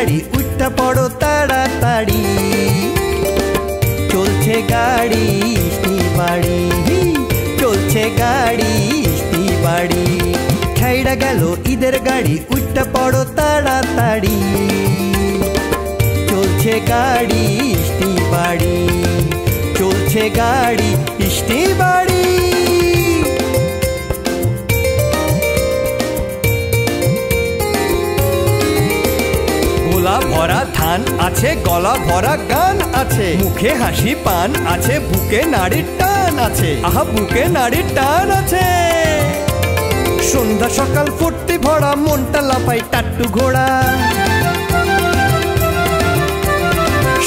গাড়ি উঠতে পড়ো তাড়াতাড়ি চলছে গাড়ি ইষ্টি বাড়ি চলছে গাড়ি ইষ্টি বাড়ি ছাইড়া গেল ঈদের গাড়ি উঠতে পড়ো তাড়াতাড়ি চলছে গাড়ি ইষ্টি বাড়ি চলছে গাড়ি ইষ্টি বাড়ি গোলা ভরা ধান আছে গলা ভরা গান আছে মুখে হাসি পান আছে বুকে নাড়ির টান আছে আহা বুকে নাড়ির টান আছে সন্ধ্যা সকাল ফুর্তি ভরা মনটা লাফাই টাট্টু ঘোড়া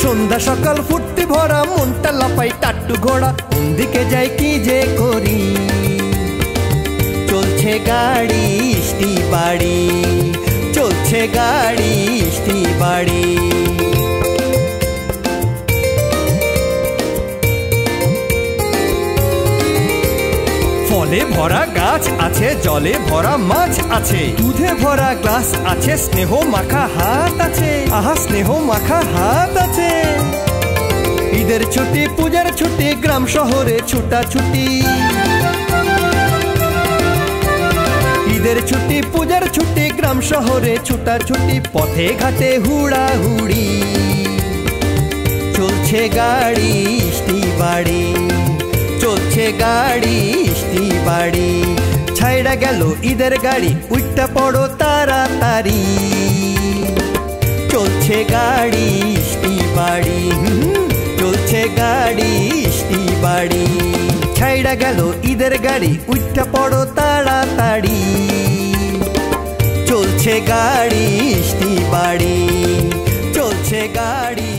সন্ধ্যা সকাল ফুর্তি ভরা মনটা লাফাই টাট্টু ঘোড়া কোন দিকে যাই কি যে করি চলছে গাড়ি ইষ্টি বাড়ি চলছে গাড়ি ইষ্টি বাড়ি ফলে ভরা গাছ আছে জলে ভরা মাছ আছে দুধে ভরা গ্লাস আছে স্নেহ মাখা হাত আছে আহা স্নেহ মাখা হাত আছে ঈদের ছুটি পূজার ছুটি গ্রাম শহরে ছুটাছুটি ঈদের ছুটি পূজার ছুটি গ্রাম শহরে ছুটাছুটি পথে ঘাটে হুড়াহুড়ি চলছে গাড়ি ইষ্টি বাড়ি চলছে গাড়ি ইষ্টি বাড়ি ছাইড়া গেল ঈদের গাড়ি উঠতে পড়ো তাড়াতাড়ি চলছে গাড়ি ইষ্টি বাড়ি চলছে গাড়ি ইষ্টি বাড়ি ছাইড়া গেল ঈদের গাড়ি উঠতে পড়ো তাড়াতাড়ি চলছে গাড়ি ইষ্টি বাড়ি চলছে গাড়ি